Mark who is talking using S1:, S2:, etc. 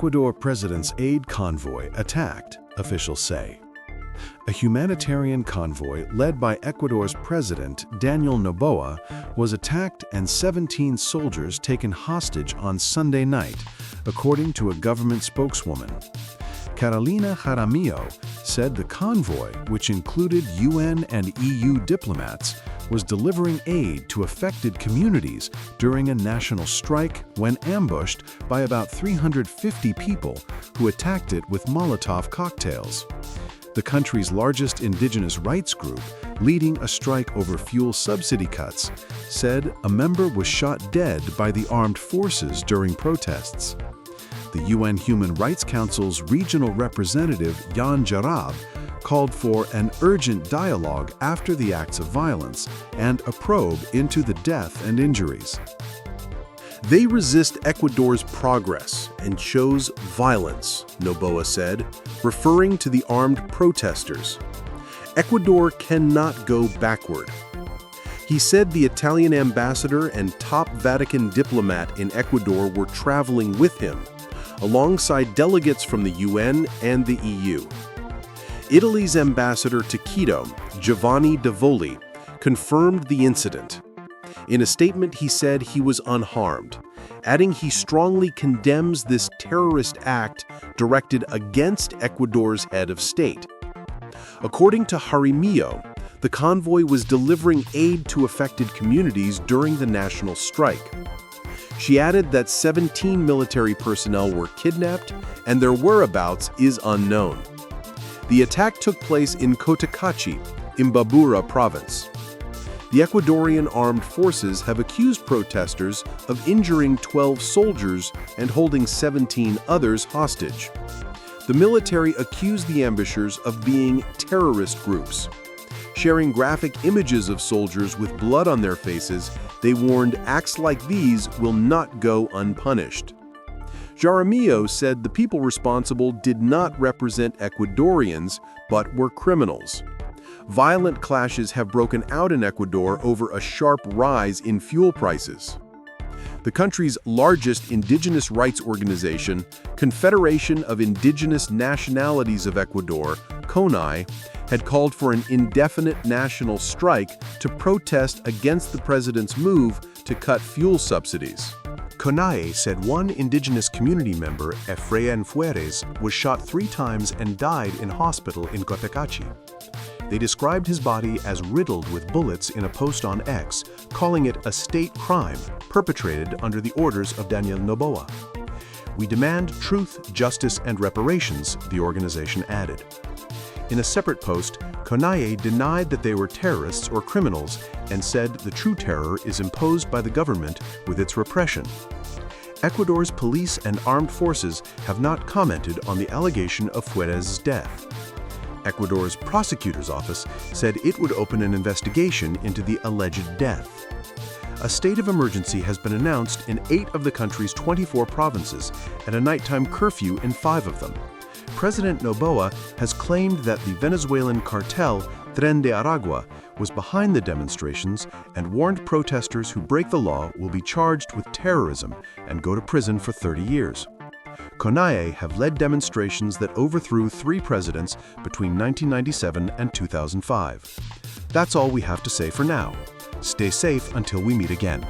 S1: Ecuador president's aid convoy attacked, officials say. A humanitarian convoy led by Ecuador's president, Daniel Noboa, was attacked and 17 soldiers taken hostage on Sunday night, according to a government spokeswoman. Carolina Jaramillo said the convoy, which included UN and EU diplomats, was delivering aid to affected communities during a national strike when ambushed by about 350 people who attacked it with Molotov cocktails. The country's largest indigenous rights group, leading a strike over fuel subsidy cuts, said a member was shot dead by the armed forces during protests. The UN Human Rights Council's regional representative, Jan Jarab, called for an urgent dialogue after the acts of violence and a probe into the death and injuries.
S2: They resist Ecuador's progress and chose violence, Noboa said, referring to the armed protesters. Ecuador cannot go backward. He said the Italian ambassador and top Vatican diplomat in Ecuador were traveling with him, alongside delegates from the UN and the EU. Italy's ambassador to Quito, Giovanni Davoli, confirmed the incident. In a statement, he said he was unharmed, adding he strongly condemns this terrorist act directed against Ecuador's head of state. According to Jaramillo, the convoy was delivering aid to affected communities during the national strike. She added that 17 military personnel were kidnapped and their whereabouts is unknown. The attack took place in Cotacachi, Imbabura province. The Ecuadorian armed forces have accused protesters of injuring 12 soldiers and holding 17 others hostage. The military accused the ambushers of being terrorist groups. Sharing graphic images of soldiers with blood on their faces, they warned acts like these will not go unpunished. Jaramillo said the people responsible did not represent Ecuadorians, but were criminals. Violent clashes have broken out in Ecuador over a sharp rise in fuel prices. The country's largest indigenous rights organization, Confederation of Indigenous Nationalities of Ecuador, CONAI, had called for an indefinite national strike to protest against the president's move to cut fuel subsidies. CONAI said one indigenous community member, Efraín Fuertes, was shot 3 times and died in hospital in Cotacachi. They described his body as riddled with bullets in a post on X, calling it a state crime perpetrated under the orders of Daniel Noboa. "We demand truth, justice, and reparations," the organization added. In a separate post, CONAIE denied that they were terrorists or criminals and said the true terror is imposed by the government with its repression. Ecuador's police and armed forces have not commented on the allegation of Fuertes' death. Ecuador's prosecutor's office said it would open an investigation into the alleged death. A state of emergency has been announced in 8 of the country's 24 provinces and a nighttime curfew in 5 of them. President Noboa has claimed that the Venezuelan cartel Tren de Aragua was behind the demonstrations and warned protesters who break the law will be charged with terrorism and go to prison for 30 years. CONAIE have led demonstrations that overthrew 3 presidents between 1997 and 2005. That's all we have to say for now. Stay safe until we meet again.